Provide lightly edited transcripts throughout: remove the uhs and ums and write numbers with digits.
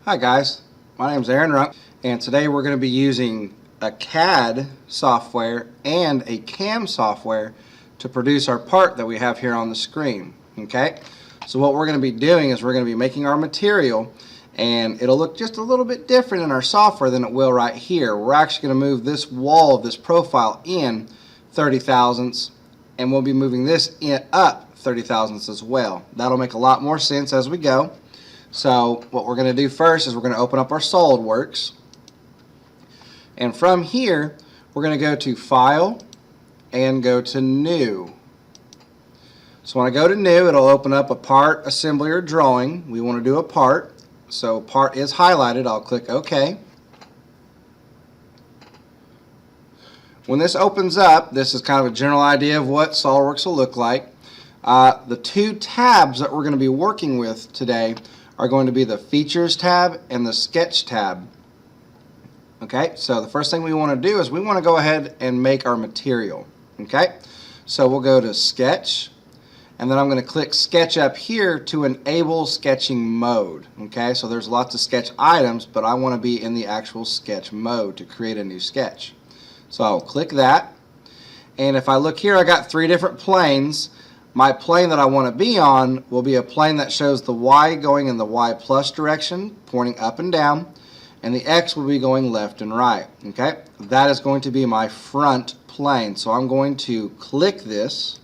Hi guys, my name is Aaron Runk, and today we're going to be using a CAD software and a CAM software to produce our part that we have here on the screen. Okay, so what we're going to be doing is we're going to be making our material, and it'll look just a little bit different in our software than it will right here. We're actually going to move this wall of this profile in 30 thousandths, and we'll be moving this up 30 thousandths as well. That'll make a lot more sense as we go. So what we're going to do first is we're going to open up our Solidworks, and from here we're going to go to File and go to New. So when I go to New, it'll open up a part, assembly, or drawing. We want to do a part, so part is highlighted. I'll click OK. When this opens up, this is kind of a general idea of what Solidworks will look like. The two tabs that we're going to be working with today are going to be the Features tab and the Sketch tab. Okay, so the first thing we want to do is we want to go ahead and make our material. Okay, so we'll go to Sketch, and then I'm going to click Sketch up here to enable sketching mode. Okay, so there's lots of sketch items, but I want to be in the actual sketch mode to create a new sketch. So I'll click that, and if I look here, I got three different planes. My plane that I want to be on will be a plane that shows the Y going in the Y plus direction, pointing up and down, and the X will be going left and right. Okay, that is going to be my front plane. So I'm going to click this,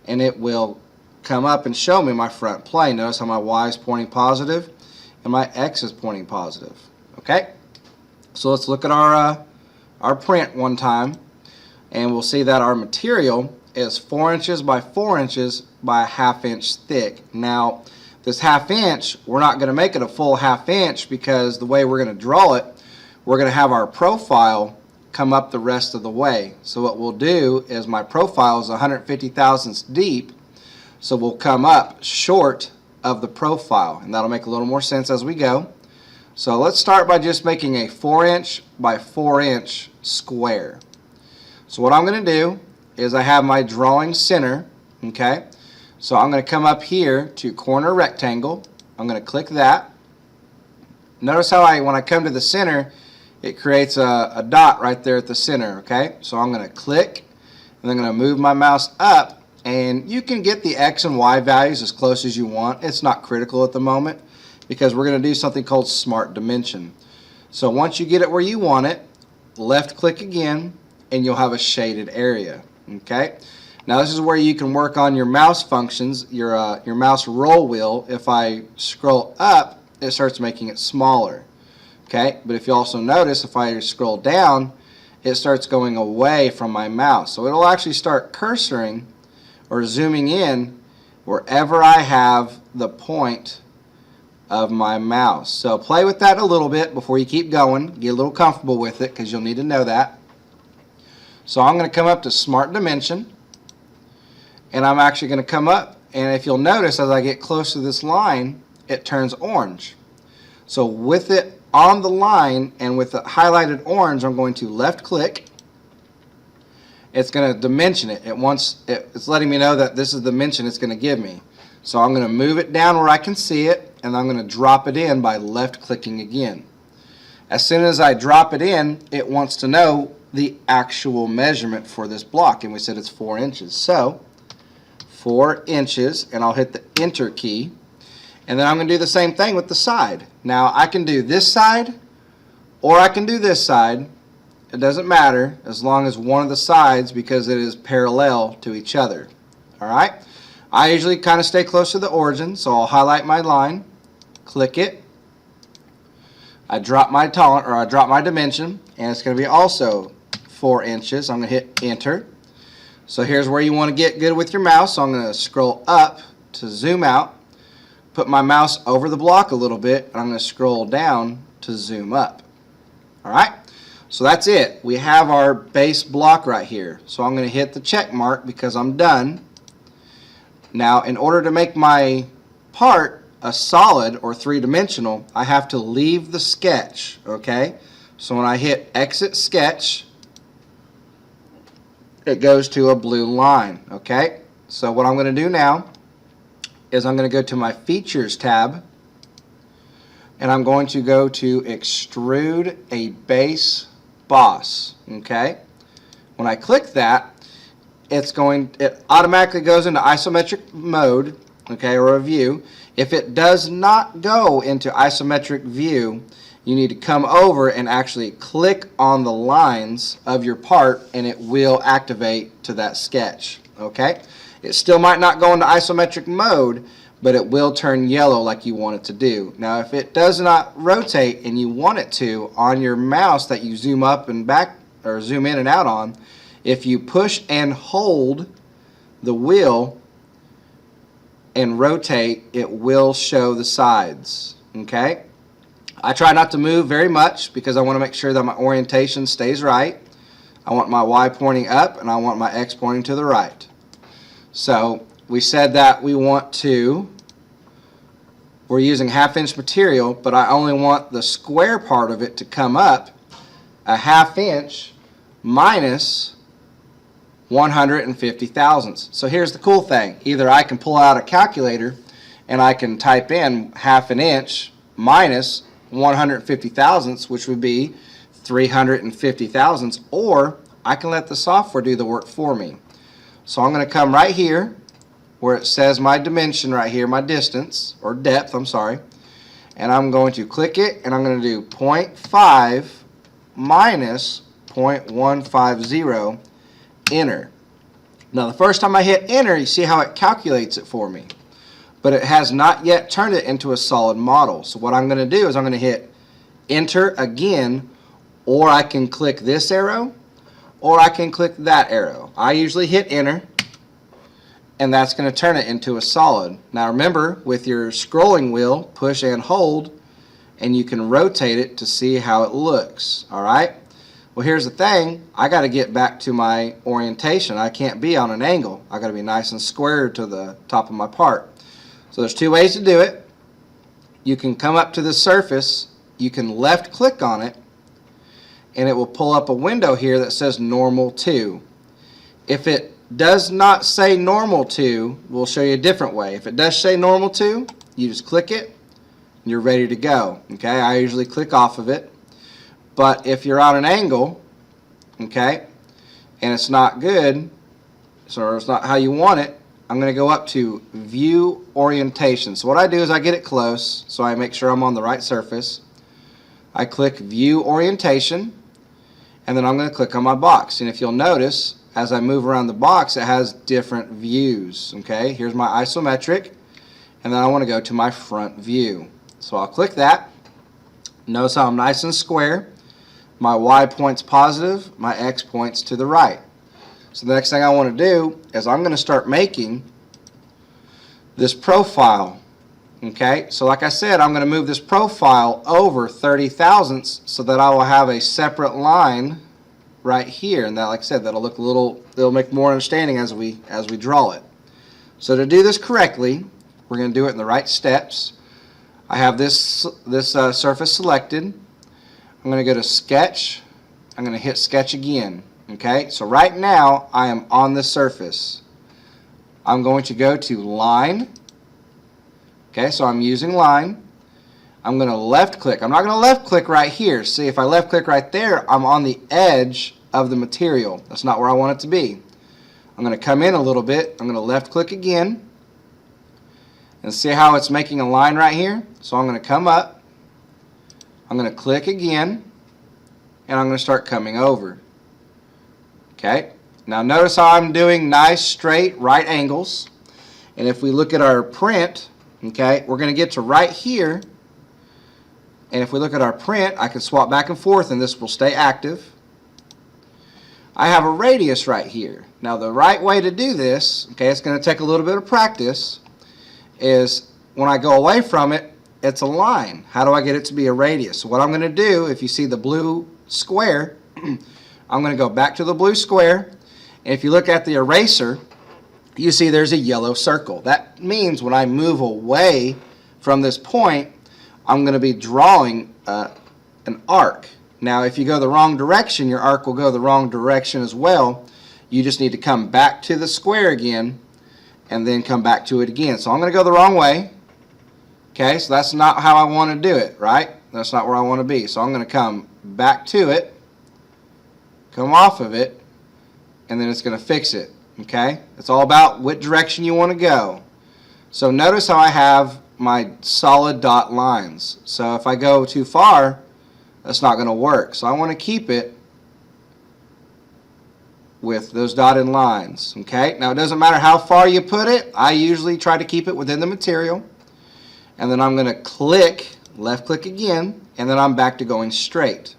and it will come up and show me my front plane. Notice how my Y is pointing positive and my X is pointing positive. Okay, so let's look at our print one time, and we'll see that our material is 4 inches by 4 inches by a 1/2 inch thick. Now this 1/2 inch, we're not going to make it a full 1/2 inch, because the way we're going to draw it, we're going to have our profile come up the rest of the way. So what we'll do is my profile is 150 thousandths deep, so we'll come up short of the profile, and that'll make a little more sense as we go. So let's start by just making a 4 inch by 4 inch square. So what I'm going to do is I have my drawing center. Okay, so I'm going to come up here to corner rectangle. I'm going to click that. Notice how when I come to the center, it creates a dot right there at the center. Okay, so I'm going to click, and I'm going to move my mouse up, and you can get the X and Y values as close as you want. It's not critical at the moment, because we're going to do something called Smart Dimension. So once you get it where you want it, left click again, and you'll have a shaded area. Okay, now this is where you can work on your mouse functions, your mouse roll wheel. If I scroll up, it starts making it smaller. Okay, but if you also notice, if I scroll down, it starts going away from my mouse. So it'll actually start cursoring or zooming in wherever I have the point of my mouse. So play with that a little bit before you keep going. Get a little comfortable with it, because you'll need to know that. So I'm going to come up to Smart Dimension, and I'm actually going to come up, and if you'll notice, as I get close to this line, it turns orange. So with it on the line and with it highlighted orange, I'm going to left click. It's going to dimension it. It's letting me know that this is the dimension it's going to give me. So I'm going to move it down where I can see it, and I'm going to drop it in by left clicking again. As soon as I drop it in, it wants to know the actual measurement for this block, and we said it's 4 inches. So 4 inches, and I'll hit the enter key, and then I'm going to do the same thing with the side. Now I can do this side or I can do this side. It doesn't matter as long as one of the sides, because it is parallel to each other. Alright, I usually kind of stay close to the origin, so I'll highlight my line, click it, I drop my dimension, and it's going to be also 4 inches. I'm going to hit enter. So here's where you want to get good with your mouse. So I'm going to scroll up to zoom out, put my mouse over the block a little bit, and I'm going to scroll down to zoom up. Alright, so that's it. We have our base block right here. So I'm going to hit the check mark because I'm done. Now in order to make my part a solid or three-dimensional, I have to leave the sketch. Okay, so when I hit exit sketch, it goes to a blue line. Okay, so what I'm going to do now is I'm going to go to my Features tab, and I'm going to go to extrude a base boss. Okay, when I click that, it automatically goes into isometric mode, okay, or a view. If it does not go into isometric view, you need to come over and actually click on the lines of your part, and it will activate to that sketch. Okay, it still might not go into isometric mode, but it will turn yellow like you want it to do. Now if it does not rotate and you want it to on your mouse that you zoom up and back or zoom in and out on, if you push and hold the wheel and rotate, it will show the sides. Okay, I try not to move very much because I want to make sure that my orientation stays right. I want my Y pointing up and I want my X pointing to the right. So we said that we're using 1/2 inch material, but I only want the square part of it to come up a 1/2 inch minus 150 thousandths. So here's the cool thing. Either I can pull out a calculator and I can type in 1/2 inch minus 150 thousandths, which would be 350 thousandths, or I can let the software do the work for me. So I'm going to come right here where it says my dimension right here, my distance, or depth, I'm sorry, and I'm going to click it, and I'm going to do 0.5 minus 0.150, enter. Now the first time I hit enter, you see how it calculates it for me, but it has not yet turned it into a solid model. So what I'm going to do is I'm going to hit enter again, or I can click this arrow, or I can click that arrow. I usually hit enter, and that's going to turn it into a solid. Now remember, with your scrolling wheel, push and hold, and you can rotate it to see how it looks. Alright? Well, here's the thing. I got to get back to my orientation. I can't be on an angle. I got to be nice and square to the top of my part. So there's two ways to do it. You can come up to the surface, you can left click on it, and it will pull up a window here that says normal to. If it does not say normal to, we'll show you a different way. If it does say normal to, you just click it and you're ready to go. Okay, I usually click off of it, but if you're on an angle, okay, and it's not good, so it's not how you want it, I'm going to go up to view orientation. So what I do is I get it close so I make sure I'm on the right surface. I click view orientation, and then I'm going to click on my box, and if you'll notice, as I move around the box, it has different views. Okay, here's my isometric, and then I want to go to my front view. So I'll click that. Notice how I'm nice and square. My Y points positive, my X points to the right. So the next thing I want to do is I'm going to start making this profile. Okay, so like I said, I'm going to move this profile over 30 thousandths so that I will have a separate line right here, and that, like I said, that'll look a little, it'll make more understanding as we draw it. So to do this correctly, we're going to do it in the right steps. I have this surface selected. I'm going to go to sketch. I'm going to hit sketch again. Okay, so right now I am on the surface. I'm going to go to line. Okay, so I'm using line. I'm going to left click. I'm not going to left click right here. See, if I left click right there, I'm on the edge of the material. That's not where I want it to be. I'm going to come in a little bit. I'm going to left click again. And see how it's making a line right here? So I'm going to come up. I'm going to click again. And I'm going to start coming over. Okay. Now notice how I'm doing nice straight right angles. And if we look at our print, okay, we're going to get to right here. And if we look at our print, I can swap back and forth and this will stay active. I have a radius right here. Now the right way to do this, okay, it's going to take a little bit of practice, is when I go away from it, it's a line. How do I get it to be a radius? So what I'm going to do, if you see the blue square, I'm going to go back to the blue square, and if you look at the eraser, you see there's a yellow circle. That means when I move away from this point, I'm going to be drawing an arc. Now if you go the wrong direction, your arc will go the wrong direction as well. You just need to come back to the square again and then come back to it again. So I'm going to go the wrong way. Okay, so that's not how I want to do it, right? That's not where I want to be. So I'm going to come back to it, come off of it, and then it's going to fix it. Okay? It's all about what direction you want to go. So notice how I have my solid dot lines. So if I go too far, that's not going to work. So I want to keep it with those dotted lines. Okay? Now it doesn't matter how far you put it. I usually try to keep it within the material. And then I'm going to click, left click again, and then I'm back to going straight.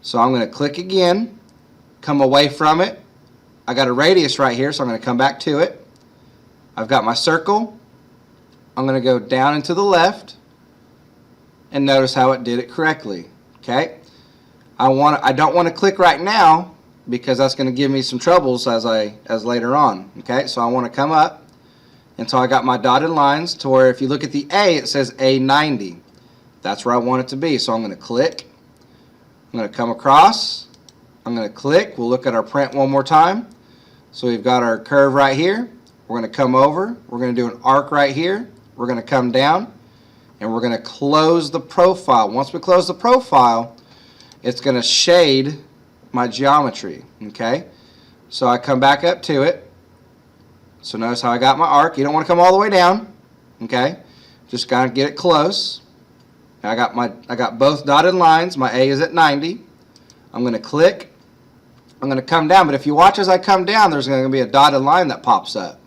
So I'm going to click again, come away from it. I got a radius right here, so I'm going to come back to it. I've got my circle. I'm going to go down and to the left, and notice how it did it correctly. Okay? I don't want to click right now because that's going to give me some troubles as later on. Okay? So I want to come up until I got my dotted lines to where if you look at the A, it says A90. That's where I want it to be. So I'm going to click. I'm going to come across. I'm going to click. We'll look at our print one more time. So we've got our curve right here. We're going to come over. We're going to do an arc right here. We're going to come down. And we're going to close the profile. Once we close the profile, it's going to shade my geometry. Okay? So I come back up to it. So notice how I got my arc. You don't want to come all the way down. Okay? Just kind of get it close. I got both dotted lines. My A is at 90. I'm going to click. I'm going to come down, but if you watch as I come down, there's going to be a dotted line that pops up.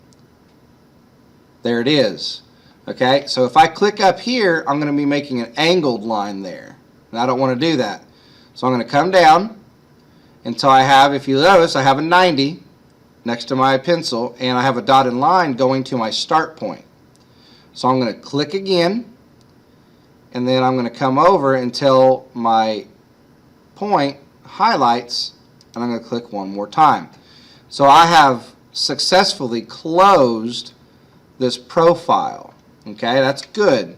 There it is. Okay, so if I click up here, I'm going to be making an angled line there. And I don't want to do that. So I'm going to come down until I have, if you notice, I have a 90 next to my pencil, and I have a dotted line going to my start point. So I'm going to click again, and then I'm going to come over until my point highlights, and I'm going to click one more time. So I have successfully closed this profile. Okay, that's good.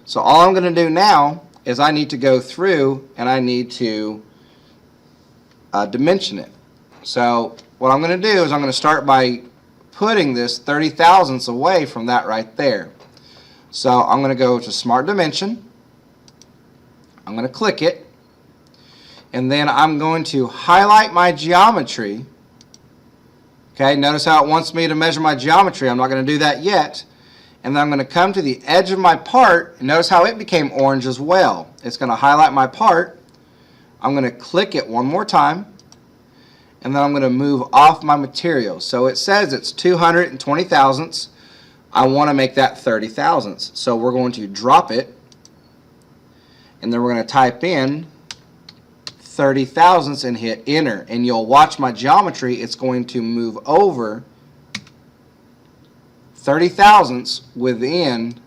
So all I'm going to do now is I need to go through and I need to dimension it. So what I'm going to do is I'm going to start by putting this 30 thousandths away from that right there. So I'm going to go to Smart Dimension. I'm going to click it. And then I'm going to highlight my geometry. Okay, notice how it wants me to measure my geometry. I'm not going to do that yet. And then I'm going to come to the edge of my part. And notice how it became orange as well. It's going to highlight my part. I'm going to click it one more time. And then I'm going to move off my material. So it says it's 220 thousandths. I want to make that 30 thousandths. So we're going to drop it. And then we're going to type in 30 thousandths and hit enter, and you'll watch my geometry. It's going to move over 30 thousandths within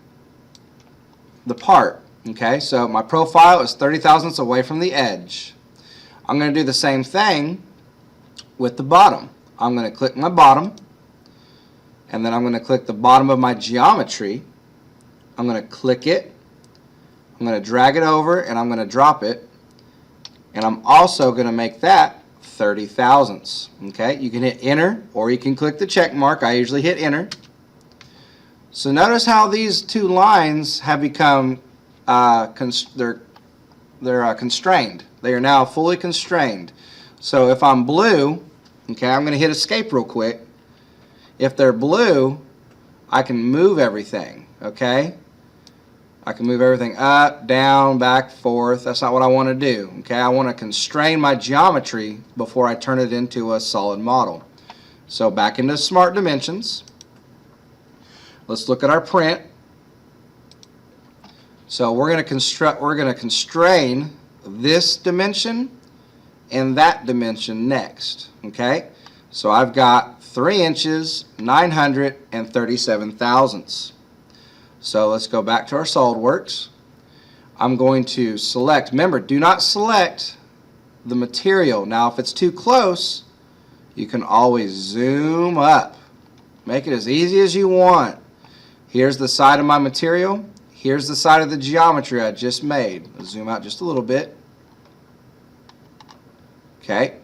the part. Okay, so my profile is 30 thousandths away from the edge. I'm going to do the same thing with the bottom. I'm going to click my bottom, and then I'm going to click the bottom of my geometry. I'm going to click it. I'm going to drag it over, and I'm going to drop it. And I'm also going to make that 30 thousandths. Okay, you can hit enter or you can click the check mark. I usually hit enter. So notice how these two lines have become constrained. They are now fully constrained. So if I'm blue, okay, I'm going to hit escape real quick. If they're blue, I can move everything. Okay. I can move everything up, down, back, forth. That's not what I want to do. Okay, I want to constrain my geometry before I turn it into a solid model. So back into Smart Dimensions. Let's look at our print. So we're going to constrain this dimension and that dimension next. Okay, so I've got 3 inches, 937 thousandths. So let's go back to our Solidworks. I'm going to select, remember, do not select the material. Now if it's too close, you can always zoom up. Make it as easy as you want. Here's the side of my material. Here's the side of the geometry I just made. Let's zoom out just a little bit. Okay,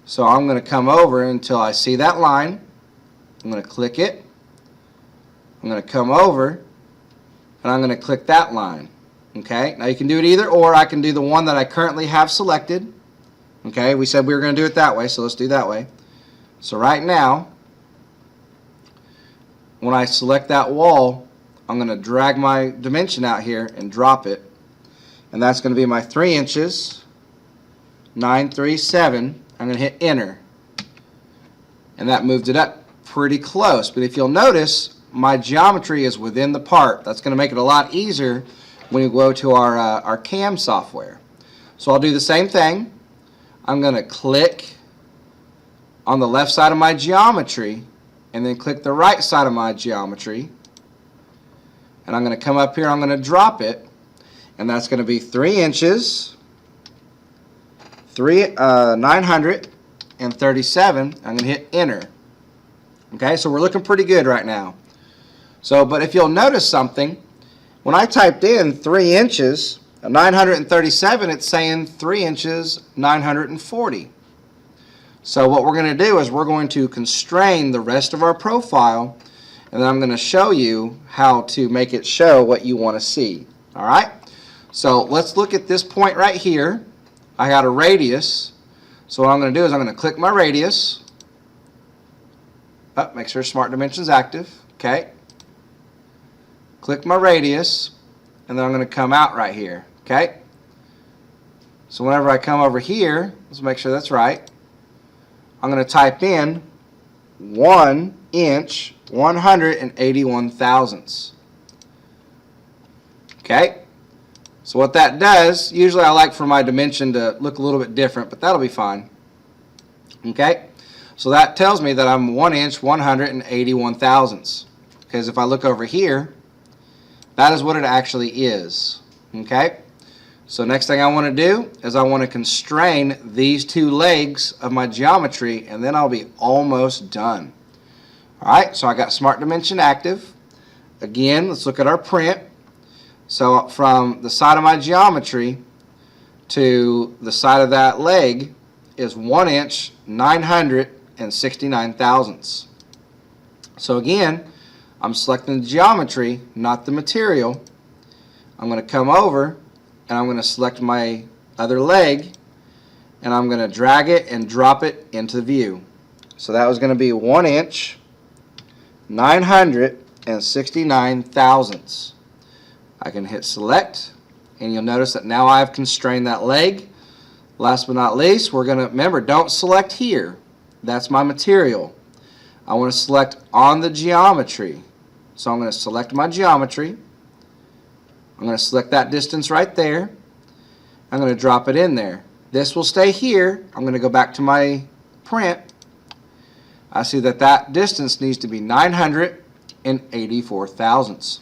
so I'm going to come over until I see that line. I'm going to click it. I'm going to come over and I'm going to click that line. Okay, now you can do it either or. I can do the one that I currently have selected. Okay, we said we were going to do it that way, so let's do that way. So right now, when I select that wall, I'm going to drag my dimension out here and drop it. And that's going to be my 3 inches, 937. I'm going to hit enter. And that moved it up pretty close. But if you'll notice, my geometry is within the part. That's going to make it a lot easier when you go to our CAM software. So I'll do the same thing. I'm going to click on the left side of my geometry and then click the right side of my geometry. And I'm going to come up here, I'm going to drop it, and that's going to be 3 inches, 937. I'm going to hit enter. Okay, so we're looking pretty good right now. So, but if you'll notice something, when I typed in 3 inches, 937, it's saying 3 inches, 940. So what we're going to do is we're going to constrain the rest of our profile, and then I'm going to show you how to make it show what you want to see. All right? So let's look at this point right here. I got a radius. So what I'm going to do is I'm going to click my radius. Make sure Smart Dimension's active. Okay. Click my radius, and then I'm going to come out right here. Okay. So whenever I come over here, let's make sure that's right. I'm going to type in 1 inch, 181 thousandths. Okay. So what that does, usually I like for my dimension to look a little bit different, but that'll be fine. Okay. So that tells me that I'm 1 inch, 181 thousandths. Because if I look over here, that is what it actually is. Okay. So next thing I want to do is I want to constrain these 2 legs of my geometry, and then I'll be almost done. Alright, so I got Smart Dimension active. Again, let's look at our print. So from the side of my geometry to the side of that leg is 1 inch, 969 thousandths. So again, I'm selecting the geometry, not the material. I'm going to come over and I'm going to select my other leg, and I'm going to drag it and drop it into view. So that was going to be 1 inch, 969 thousandths. I can hit select, and you'll notice that now I've constrained that leg. Last but not least, we're going to, remember, don't select here. That's my material. I want to select on the geometry. So I'm going to select my geometry. I'm going to select that distance right there. I'm going to drop it in there. This will stay here. I'm going to go back to my print. I see that that distance needs to be 984 thousandths.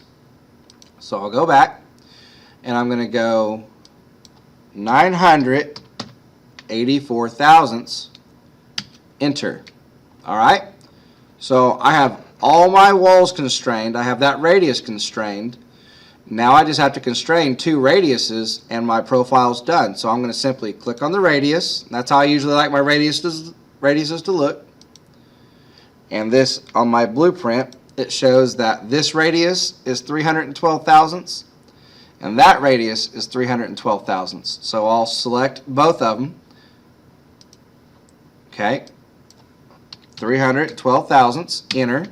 So I'll go back and I'm going to go 984 thousandths, enter. Alright, so I have all my walls constrained. I have that radius constrained. Now I just have to constrain 2 radiuses and my profile's done. So I'm going to simply click on the radius. That's how I usually like my radiuses to look. And this, on my blueprint, it shows that this radius is 312 thousandths and that radius is 312 thousandths. So I'll select both of them. Okay, 312 thousandths, enter.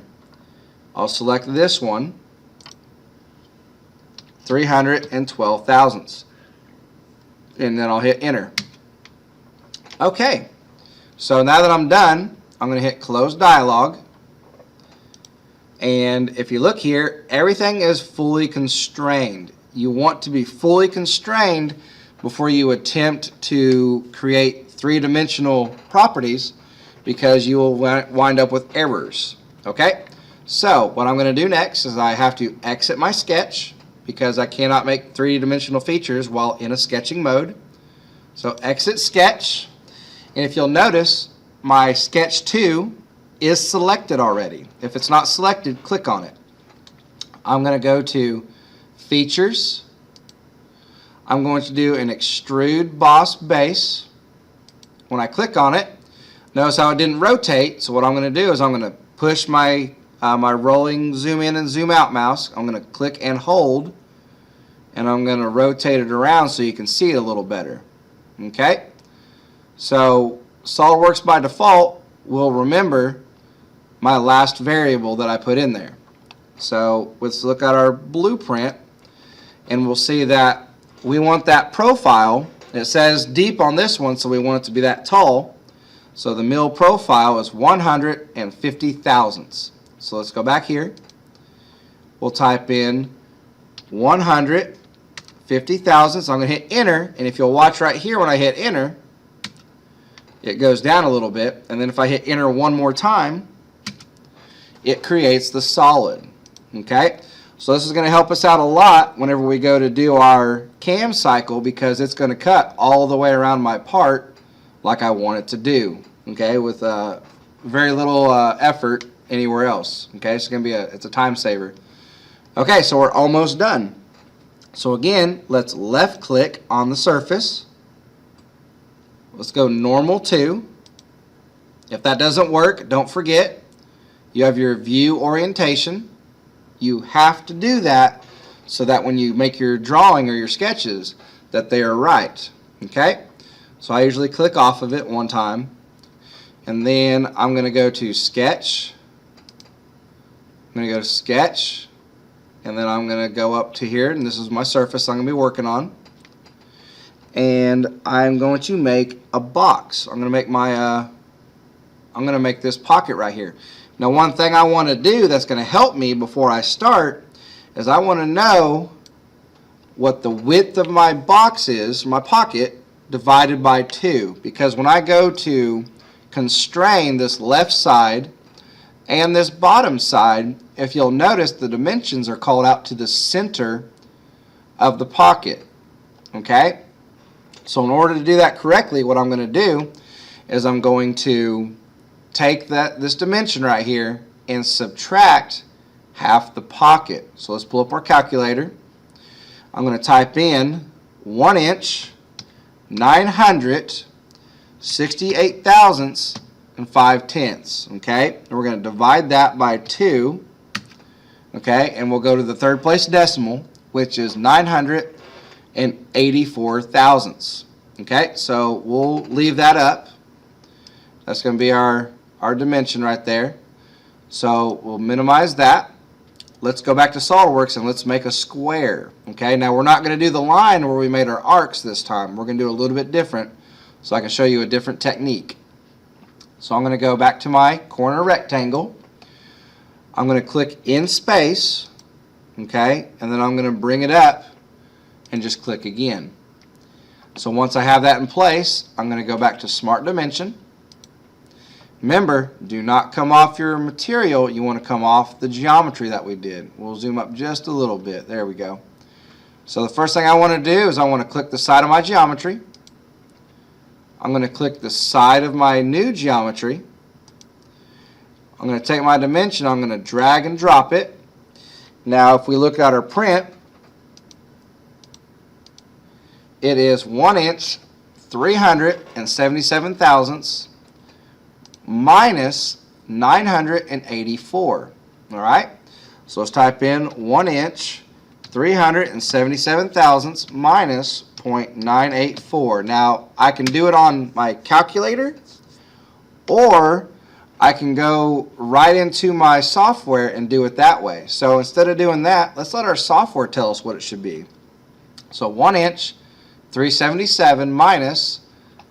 I'll select this one, 312 thousandths, and then I'll hit enter. Okay, so now that I'm done, I'm going to hit close dialog, and if you look here, everything is fully constrained. You want to be fully constrained before you attempt to create 3-dimensional properties, because you will wind up with errors. Okay, so what I'm going to do next is I have to exit my sketch, because I cannot make 3-dimensional features while in a sketching mode. So exit sketch, and if you'll notice, my sketch 2 is selected already. If it's not selected, click on it. I'm going to go to Features. I'm going to do an Extrude Boss Base. When I click on it, notice how it didn't rotate, so what I'm going to do is I'm going to push my my rolling zoom in and zoom out mouse. I'm going to click and hold, and I'm going to rotate it around so you can see it a little better. Okay? So SolidWorks by default will remember my last variable that I put in there. So let's look at our blueprint, and we'll see that we want that profile. It says deep on this one, so we want it to be that tall. So the mill profile is 150 thousandths. So let's go back here. We'll type in 150 thousandths. I'm going to hit enter, and if you'll watch right here when I hit enter, it goes down a little bit, and then if I hit enter one more time, it creates the solid. Okay? So this is going to help us out a lot whenever we go to do our cam cycle, because it's going to cut all the way around my part like I want it to do. Okay? With very little effort anywhere else. Okay? It's going to be it's a time saver. Okay, so we're almost done. So again, let's left click on the surface. Let's go normal 2. If that doesn't work, don't forget, you have your view orientation. You have to do that so that when you make your drawing or your sketches, that they are right. Okay? So I usually click off of it one time, and then I'm going to go to sketch. I'm going to go to sketch, and then I'm going to go up to here, and this is my surface I'm going to be working on. And I'm going to make a box. I'm going to make my I'm going to make this pocket right here. Now, one thing I want to do that's going to help me before I start is I want to know what the width of my box is, my pocket, divided by 2. Because when I go to constrain this left side and this bottom side, if you'll notice, the dimensions are called out to the center of the pocket. Okay? So in order to do that correctly, what I'm going to do is I'm going to take this dimension right here and subtract half the pocket. So let's pull up our calculator. I'm going to type in 1 inch, 968 thousandths and 5/10. Okay, and we're going to divide that by 2. Okay, and we'll go to the third place decimal, which is 984 thousandths. Okay, so we'll leave that up. That's going to be our dimension right there. So we'll minimize that. Let's go back to SolidWorks and let's make a square. Okay, now we're not going to do the line where we made our arcs this time. We're going to do a little bit different so I can show you a different technique. So I'm going to go back to my corner rectangle. I'm going to click in space, okay, and then I'm going to bring it up and just click again. So once I have that in place, I'm going to go back to Smart Dimension. Remember, do not come off your material. You want to come off the geometry that we did. We'll zoom up just a little bit. There we go. So the first thing I want to do is I want to click the side of my geometry. I'm going to click the side of my new geometry. I'm going to take my dimension. I'm going to drag and drop it. Now if we look at our print, it is 1 inch, 377 thousandths minus 984. Alright? So let's type in 1 inch, 377 thousandths minus 0.984. Now I can do it on my calculator, or I can go right into my software and do it that way. So instead of doing that, let's let our software tell us what it should be. So 1 inch, 377 minus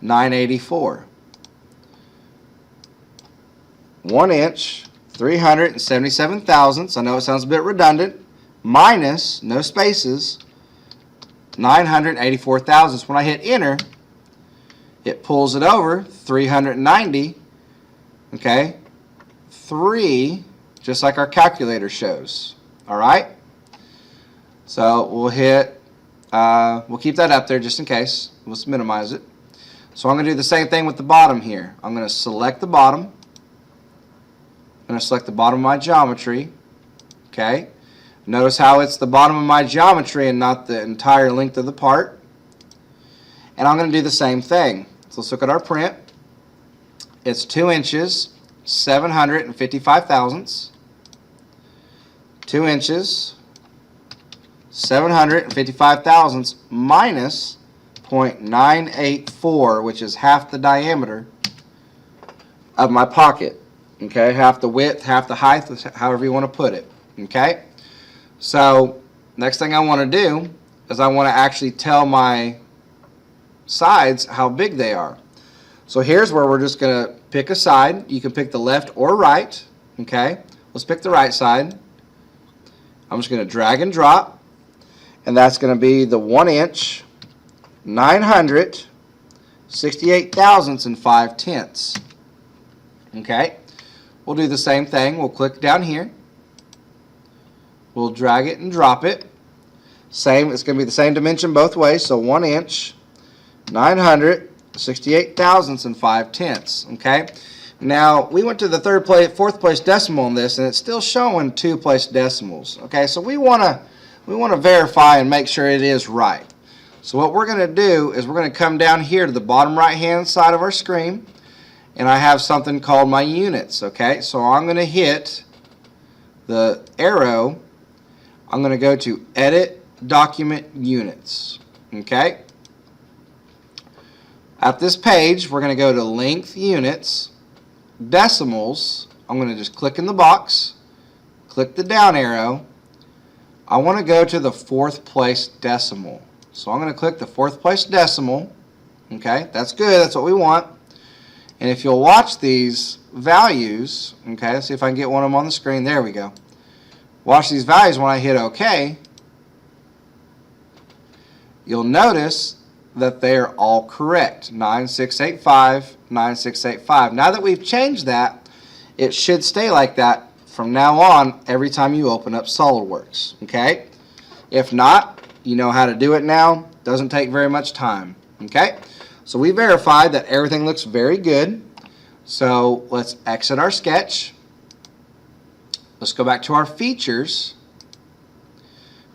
984. 1 inch, 377 thousandths, I know it sounds a bit redundant, minus, no spaces, 984 thousandths. When I hit enter, it pulls it over, 390, okay, 3, just like our calculator shows. Alright? So we'll hit, we'll keep that up there just in case. Let's minimize it. So I'm going to do the same thing with the bottom here. I'm going to select the bottom. I'm going to select the bottom of my geometry. Okay. Notice how it's the bottom of my geometry and not the entire length of the part. And I'm going to do the same thing. So let's look at our print. It's 2 inches, 755 thousandths. 2 inches, 755 thousandths minus 0.984, which is half the diameter of my pocket. Okay, half the width, half the height, however you want to put it. Okay, so next thing I want to do is I want to actually tell my sides how big they are. So here's where we're just going to pick a side. You can pick the left or right. Okay, let's pick the right side. I'm just going to drag and drop, and that's going to be the 1 inch, 968 thousandths and 5 tenths. Okay, we'll do the same thing. We'll click down here. We'll drag it and drop it. Same, it's going to be the same dimension both ways. So 1 inch, 968 thousandths and 5 tenths. Okay. Now we went to the fourth place decimal on this, and it's still showing 2 place decimals. Okay, so we want to verify and make sure it is right. So what we're going to do is we're going to come down here to the bottom right hand side of our screen, and I have something called my units. Okay, so I'm going to hit the arrow. I'm going to go to Edit Document Units. Okay. At this page, we're going to go to Length Units, Decimals. I'm going to just click in the box, click the down arrow. I want to go to the 4th place decimal. So I'm going to click the 4th place decimal. Okay, that's good. That's what we want. And if you'll watch these values, okay, let's see if I can get one of them on the screen. There we go. Watch these values when I hit OK. You'll notice that they are all correct. 9685, 9685. Now that we've changed that, it should stay like that from now on every time you open up Solidworks. Okay? If not, you know how to do it now. Doesn't take very much time. Okay? So we verified that everything looks very good. So let's exit our sketch. Let's go back to our features.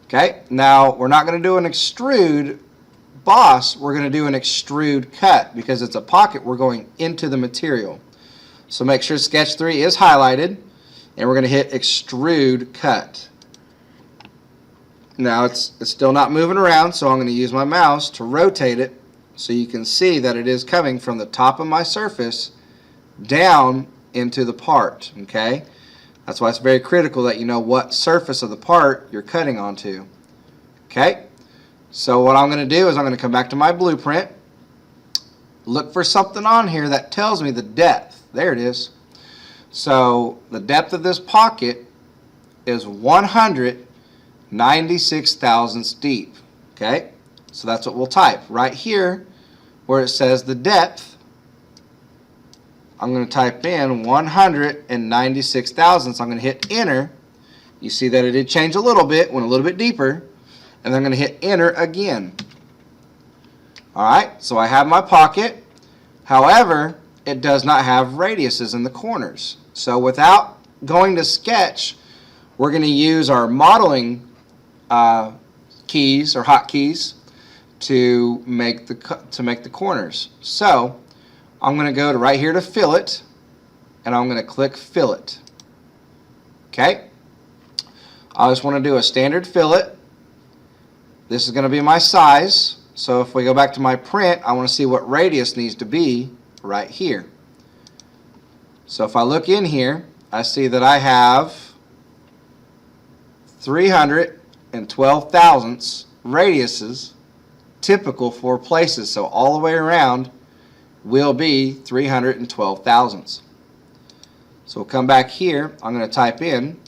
Okay, now we're not going to do an extrude boss, we're going to do an extrude cut because it's a pocket, we're going into the material. So make sure sketch 3 is highlighted, and we're going to hit extrude cut. Now it's still not moving around, so I'm going to use my mouse to rotate it so you can see that it is coming from the top of my surface down into the part. Okay, that's why it's very critical that you know what surface of the part you're cutting onto. Okay, so what I'm going to do is I'm going to come back to my blueprint, look for something on here that tells me the depth. There it is. So the depth of this pocket is 196 thousandths deep. Okay, so that's what we'll type right here where it says the depth. I'm going to type in 196 thousandths. I'm going to hit enter. You see that it did change a little bit, went a little bit deeper, and I'm going to hit enter again. Alright, so I have my pocket. However, it does not have radiuses in the corners. So without going to sketch, we're going to use our modeling keys or hotkeys to make the corners. So I'm going to go to right here to fillet, and I'm going to click fillet. Okay, I just want to do a standard fillet. This is going to be my size. So if we go back to my print, I want to see what radius needs to be right here. So if I look in here, I see that I have 312 thousandths radiuses typical for places. So all the way around will be 312 thousandths. So we'll come back here. I'm going to type in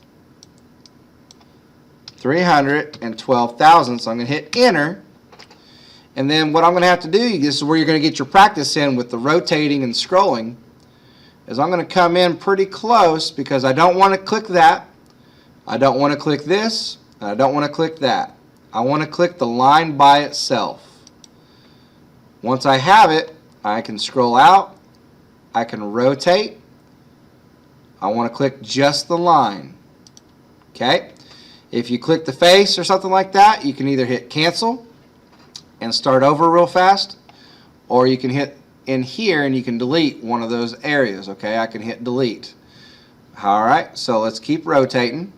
312 thousandths. I'm going to hit enter. And then what I'm going to have to do, this is where you're going to get your practice in with the rotating and scrolling, is I'm going to come in pretty close because I don't want to click that. I don't want to click this. And I don't want to click that. I want to click the line by itself. Once I have it, I can scroll out. I can rotate. I want to click just the line. Okay? If you click the face or something like that, you can either hit cancel and start over real fast, or you can hit in here and you can delete one of those areas. Okay, I can hit delete. Alright, so let's keep rotating.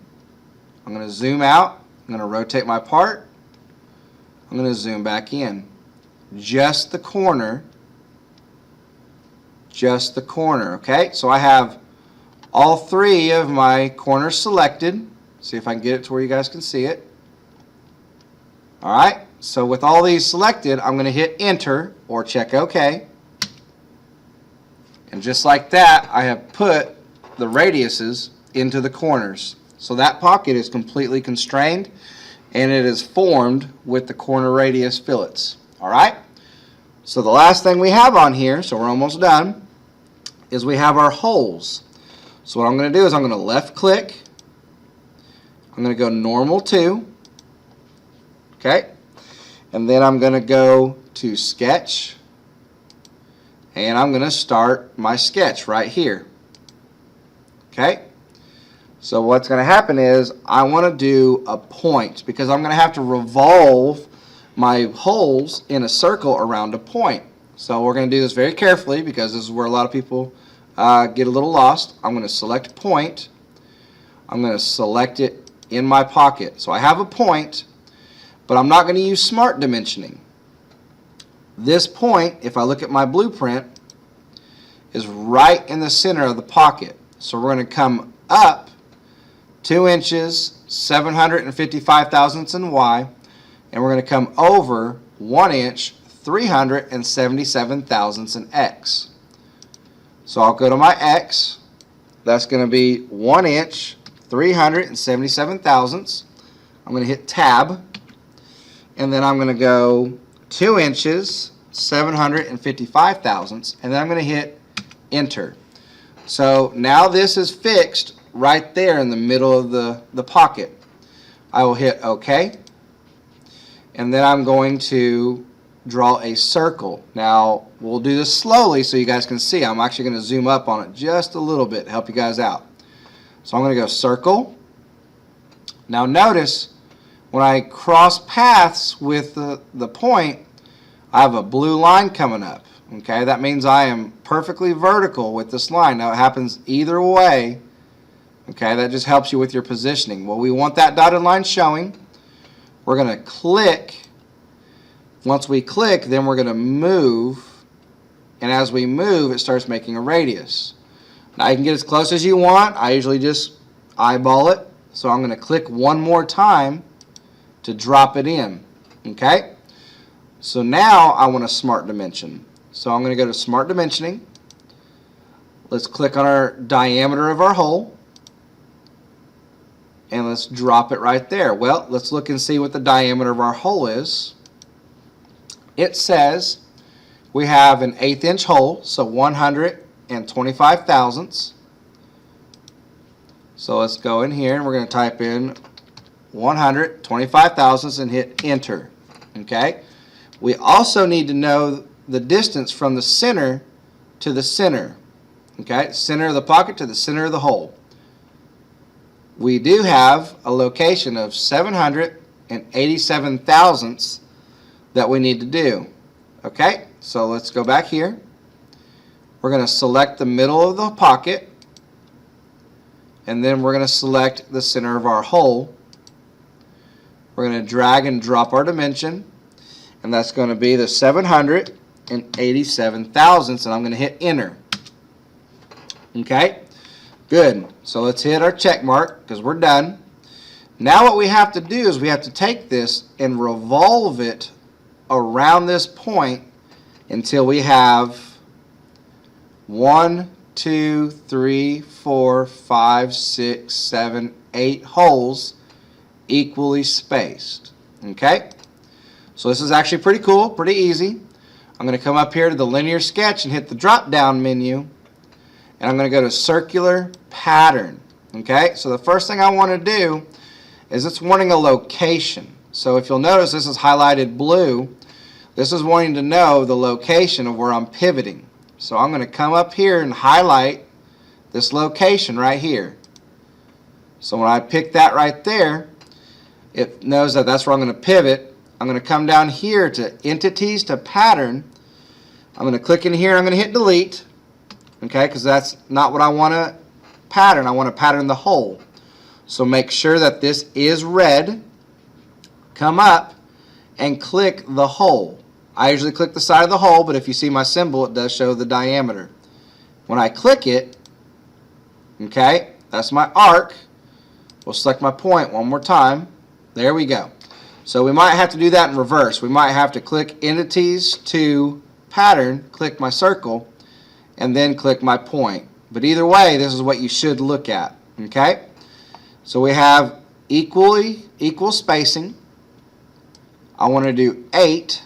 I'm going to zoom out. I'm going to rotate my part. I'm going to zoom back in. Just the corner. Just the corner. Okay, so I have all three of my corners selected. See if I can get it to where you guys can see it. Alright, so with all these selected, I'm going to hit enter or check OK. And just like that, I have put the radiuses into the corners. So that pocket is completely constrained and it is formed with the corner radius fillets. Alright, so the last thing we have on here, so we're almost done, is we have our holes. So what I'm going to do is I'm going to left click. I'm going to go normal to. Okay, and then I'm going to go to sketch and I'm going to start my sketch right here. Okay, so what's going to happen is I want to do a point because I'm going to have to revolve my holes in a circle around a point. So we're going to do this very carefully because this is where a lot of people get a little lost. I'm going to select point. I'm going to select it in my pocket. So I have a point, but I'm not going to use smart dimensioning. This point, if I look at my blueprint, is right in the center of the pocket. So we're going to come up 2 inches, 755 thousandths in Y, and we're going to come over 1 inch, 377 thousandths in X. So I'll go to my X. That's going to be 1 inch, 377 thousandths. I'm going to hit tab. And then I'm going to go 2 inches, 755 thousandths, and then I'm going to hit enter. So now this is fixed right there in the middle of the pocket. I will hit OK, and then I'm going to draw a circle. Now we'll do this slowly so you guys can see. I'm actually going to zoom up on it just a little bit to help you guys out. So I'm going to go circle. Now notice when I cross paths with the point, I have a blue line coming up. Okay, that means I am perfectly vertical with this line. Now it happens either way. Okay, that just helps you with your positioning. Well, we want that dotted line showing. We're going to click. Once we click, then we're going to move. And as we move, it starts making a radius. Now you can get as close as you want. I usually just eyeball it. So I'm going to click one more time to drop it in. Okay? So now I want a smart dimension. So I'm going to go to smart dimensioning. Let's click on our diameter of our hole. And let's drop it right there. Well, let's look and see what the diameter of our hole is. It says we have an 1/8 inch hole, so 125 thousandths. So let's go in here and we're going to type in 125 thousandths and hit enter. Okay? We also need to know the distance from the center to the center. Okay? Center of the pocket to the center of the hole. We do have a location of 787 thousandths that we need to do. Okay? So let's go back here. We're going to select the middle of the pocket, and then we're going to select the center of our hole. We're going to drag and drop our dimension, and that's going to be the 787 thousandths, and I'm going to hit enter. Okay? Good. So let's hit our check mark because we're done. Now what we have to do is we have to take this and revolve it around this point until we have 1, 2, 3, 4, 5, 6, 7, 8 holes equally spaced. Okay? So this is actually pretty cool, pretty easy. I'm going to come up here to the linear sketch and hit the drop down menu, and I'm going to go to circular pattern. Okay? So the first thing I want to do is it's wanting a location. So if you'll notice, this is highlighted blue. This is wanting to know the location of where I'm pivoting. So I'm going to come up here and highlight this location right here. So when I pick that right there, it knows that that's where I'm going to pivot. I'm going to come down here to entities to pattern. I'm going to click in here and I'm going to hit delete. Okay, because that's not what I want to pattern. I want to pattern the hole. So make sure that this is red. Come up and click the hole. I usually click the side of the hole, but if you see my symbol, it does show the diameter. When I click it, okay, that's my arc. We'll select my point one more time. There we go. So we might have to do that in reverse. We might have to click Entities to Pattern, click my circle, and then click my point. But either way, this is what you should look at. Okay? So we have equal spacing. I want to do 8.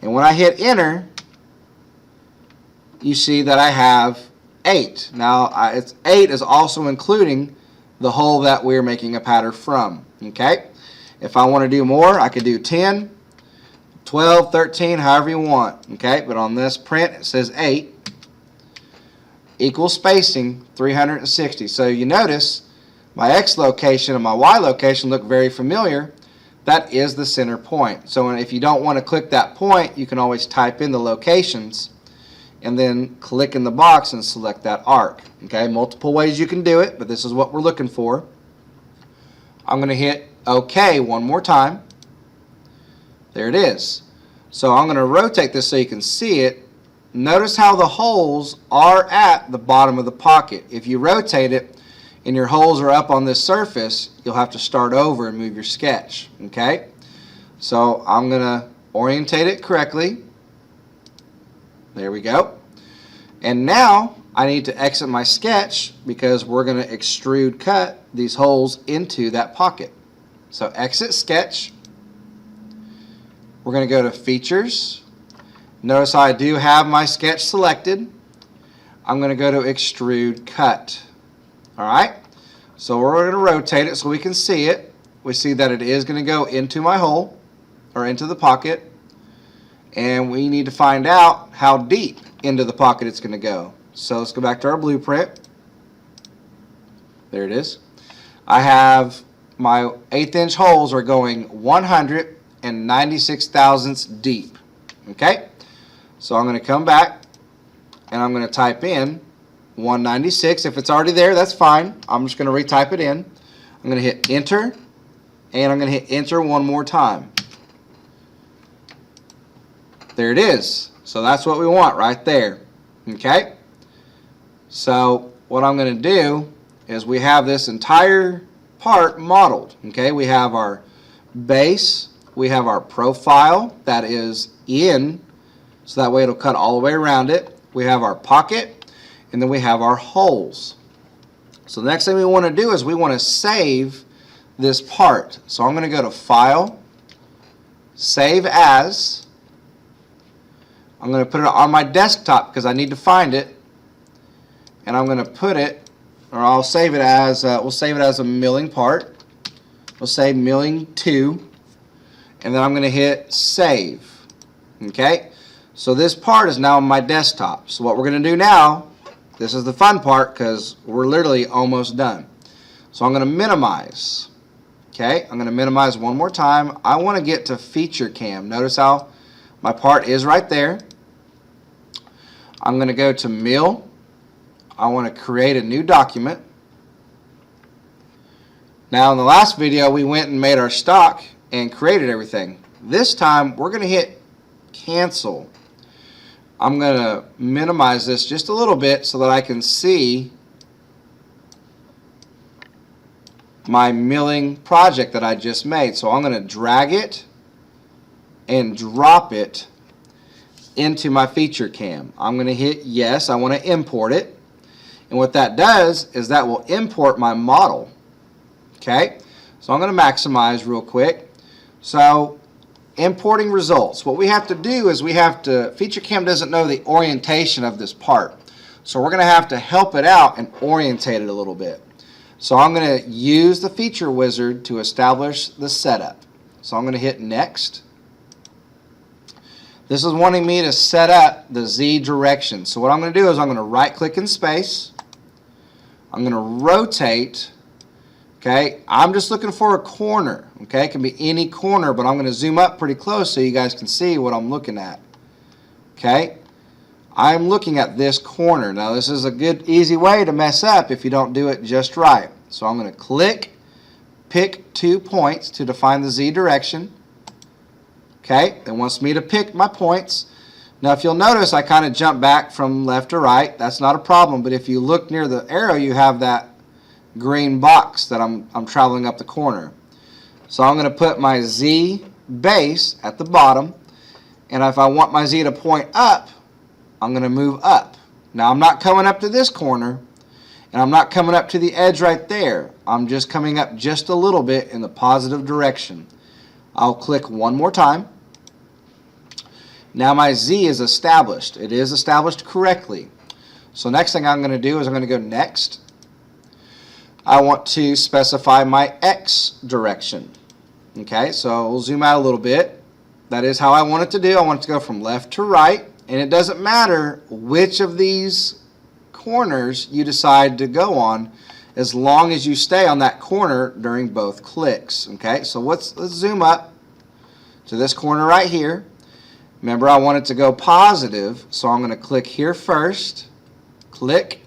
And when I hit enter, you see that I have 8. Now, it's 8 is also including the hole that we're making a pattern from. Okay? If I want to do more, I could do 10, 12, 13, however you want. Okay? But on this print, it says 8. Equal spacing, 360. So you notice my X location and my Y location look very familiar. That is the center point. So if you don't want to click that point, you can always type in the locations and then click in the box and select that arc. Okay, multiple ways you can do it, but this is what we're looking for. I'm going to hit OK one more time. There it is. So I'm going to rotate this so you can see it. Notice how the holes are at the bottom of the pocket. If you rotate it and your holes are up on this surface, you'll have to start over and move your sketch. Okay? So I'm going to orientate it correctly. There we go. And now I need to exit my sketch because we're going to extrude cut these holes into that pocket. So exit sketch. We're going to go to Features. Notice I do have my sketch selected. I'm going to go to Extrude Cut. Alright, so we're going to rotate it so we can see it. We see that it is going to go into my hole, or into the pocket. And we need to find out how deep into the pocket it's going to go. So let's go back to our blueprint. There it is. I have my 1/8 inch holes are going 196 thousandths deep. Okay? So I'm going to come back and I'm going to type in 196. If it's already there, that's fine. I'm just going to retype it in. I'm going to hit enter and I'm going to hit enter one more time. There it is. So that's what we want right there. Okay? So what I'm going to do is we have this entire part modeled. Okay? We have our base, we have our profile that is in, so that way it'll cut all the way around it. We have our pocket, and then we have our holes. So the next thing we want to do is we want to save this part. So I'm going to go to File, Save As. I'm going to put it on my desktop because I need to find it. And I'm going to put it, or I'll save it as, we'll save it as a milling part. We'll say milling 2. And then I'm going to hit Save. Okay? So this part is now on my desktop. So what we're going to do now, this is the fun part because we're literally almost done. So I'm going to minimize. Okay? I'm going to minimize one more time. I want to get to FeatureCam. Notice how my part is right there. I'm going to go to Mill. I want to create a new document. Now in the last video we went and made our stock and created everything. This time we're going to hit Cancel. I'm going to minimize this just a little bit so that I can see my milling project that I just made. So I'm going to drag it and drop it into my FeatureCam. I'm going to hit yes. I want to import it. And what that does is that will import my model. Okay? So I'm going to maximize real quick. So importing results. What we have to do is FeatureCam doesn't know the orientation of this part. So we're going to help it out and orientate it a little bit. So I'm going to use the feature wizard to establish the setup. So I'm going to hit next. This is wanting me to set up the Z direction. So what I'm going to do is I'm going to right click in space. I'm going to rotate. Okay, I'm just looking for a corner. Okay, it can be any corner, but I'm going to zoom up pretty close so you guys can see what I'm looking at. Okay, I'm looking at this corner. Now this is a good easy way to mess up if you don't do it just right. So I'm going to click, pick 2 points to define the Z direction. Okay, it wants me to pick my points. Now if you'll notice, I kind of jump back from left to right. That's not a problem, but if you look near the arrow, you have that green box that I'm traveling up the corner. So I'm going to put my Z base at the bottom, and if I want my Z to point up, I'm going to move up. Now I'm not coming up to this corner, and I'm not coming up to the edge right there. I'm just coming up just a little bit in the positive direction. I'll click one more time. Now my Z is established. It is established correctly. So next thing I'm going to do is I'm going to go next. I want to specify my X direction. Okay, so we'll zoom out a little bit. That is how I want it to do. I want it to go from left to right, and it doesn't matter which of these corners you decide to go on as long as you stay on that corner during both clicks. Okay, so let's zoom up to this corner right here. Remember, I want it to go positive, so I'm going to click here first, click.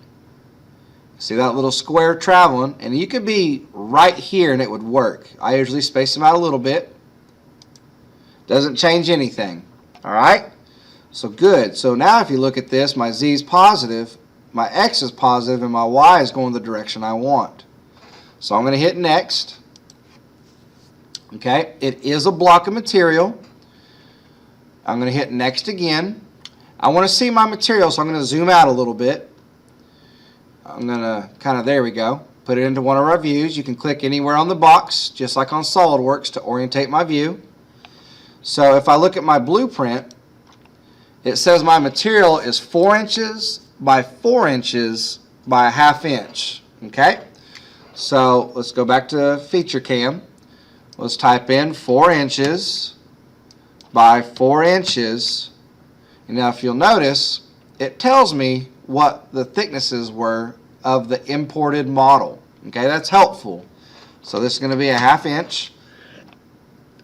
See that little square traveling? And you could be right here and it would work. I usually space them out a little bit. Doesn't change anything. Alright? So good. So now if you look at this, my Z is positive, my X is positive, and my Y is going the direction I want. So I'm going to hit next. Okay? It is a block of material. I'm going to hit next again. I want to see my material, so I'm going to zoom out a little bit. I'm going to there we go, put it into one of our views. You can click anywhere on the box, just like on Solidworks, to orientate my view. So if I look at my blueprint, it says my material is 4 inches by 4 inches by a ½ inch. Okay? So let's go back to FeatureCam. Let's type in 4 inches by 4 inches. And now if you'll notice, it tells me what the thicknesses were of the imported model. Okay, that's helpful. So this is going to be a ½ inch,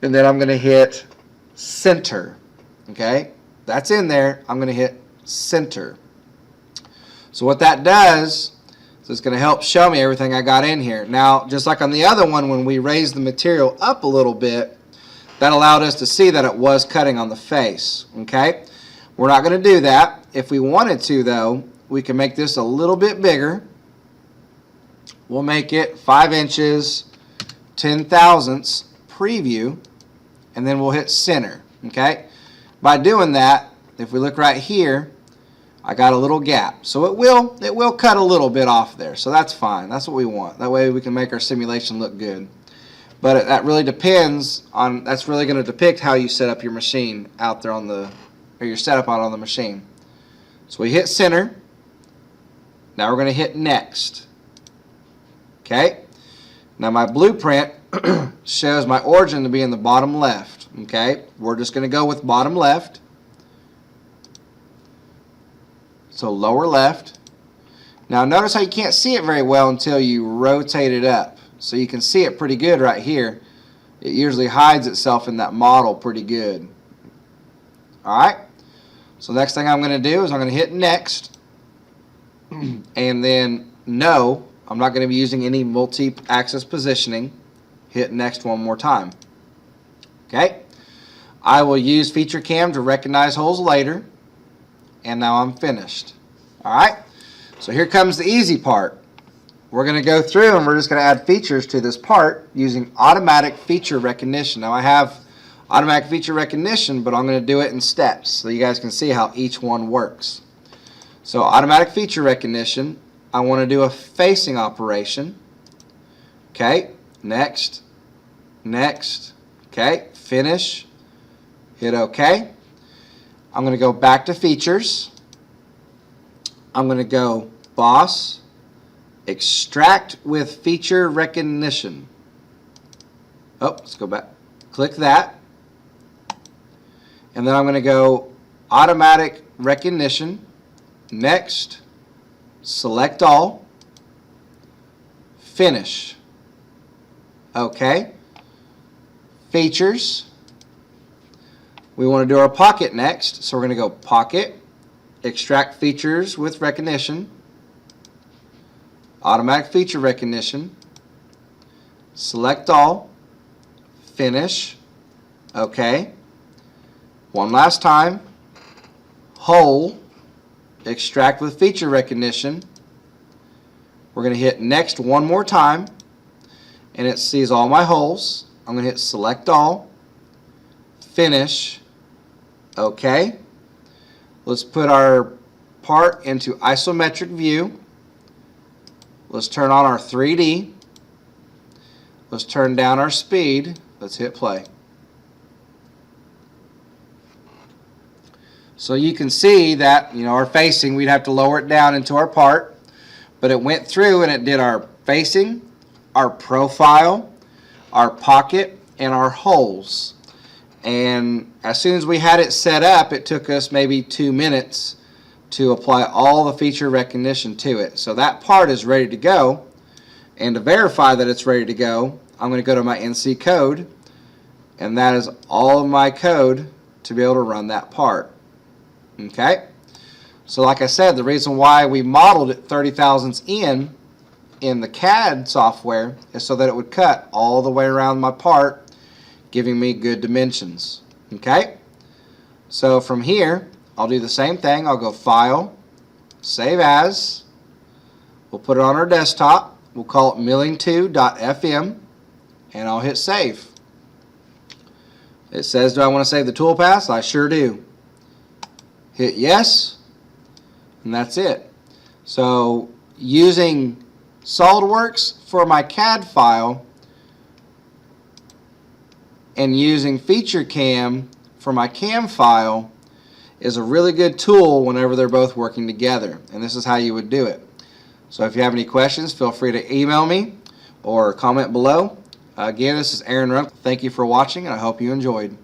and then I'm going to hit center. Okay, that's in there. I'm going to hit center. So what that does is it's going to help show me everything I got in here. Now, just like on the other one, when we raised the material up a little bit, that allowed us to see that it was cutting on the face. Okay, we're not going to do that. If we wanted to, though, we can make this a little bit bigger. We'll make it 5 inches, 10 thousandths preview, and then we'll hit center. Okay? By doing that, if we look right here, I got a little gap. So it will cut a little bit off there. So that's fine. That's what we want. That way we can make our simulation look good. But that really depends on, that's really going to depict how you set up your machine out there on the, or your setup out on the machine. So we hit center. Now we're going to hit next. Okay? Now my blueprint shows my origin to be in the bottom left. Okay? We're just going to go with bottom left. So lower left. Now notice how you can't see it very well until you rotate it up. So you can see it pretty good right here. It usually hides itself in that model pretty good. Alright? So next thing I'm going to do is I'm going to hit next. And then no, I'm not going to be using any multi-axis positioning. Hit next one more time. Okay? I will use FeatureCam to recognize holes later. And now I'm finished. Alright? So here comes the easy part. We're going to go through and we're just going to add features to this part using automatic feature recognition. Now I have automatic feature recognition, but I'm going to do it in steps so you guys can see how each one works. So automatic feature recognition, I want to do a facing operation. Okay, next, next, okay, finish, hit OK. I'm going to go back to features. I'm going to go boss, extract with feature recognition. Oh, let's go back. Click that. And then I'm going to go automatic recognition. Next, select all, finish. Okay. Features. We want to do our pocket next, so we're going to go pocket, extract features with recognition, automatic feature recognition, select all, finish, OK. One last time, hole, extract with feature recognition. We're going to hit next one more time, and it sees all my holes. I'm going to hit select all, finish, OK. Let's put our part into isometric view. Let's turn on our 3D. Let's turn down our speed. Let's hit play. So you can see that, our facing, we'd have to lower it down into our part, but it went through and it did our facing, our profile, our pocket, and our holes. And as soon as we had it set up, it took us maybe 2 minutes to apply all the feature recognition to it. So that part is ready to go. And to verify that it's ready to go, I'm going to go to my NC code, and that is all of my code to be able to run that part. Okay? So like I said, the reason why we modeled it 30 thousandths in the CAD software is so that it would cut all the way around my part, giving me good dimensions. Okay? So from here, I'll do the same thing. I'll go File, Save As. We'll put it on our desktop. We'll call it milling2.fm, and I'll hit Save. It says, do I want to save the toolpaths? I sure do. Hit Yes, and that's it. So using Solidworks for my CAD file and using FeatureCam for my CAM file is a really good tool whenever they're both working together. And this is how you would do it. So if you have any questions, feel free to email me or comment below. Again, this is Aaron Rumpf. Thank you for watching, and I hope you enjoyed.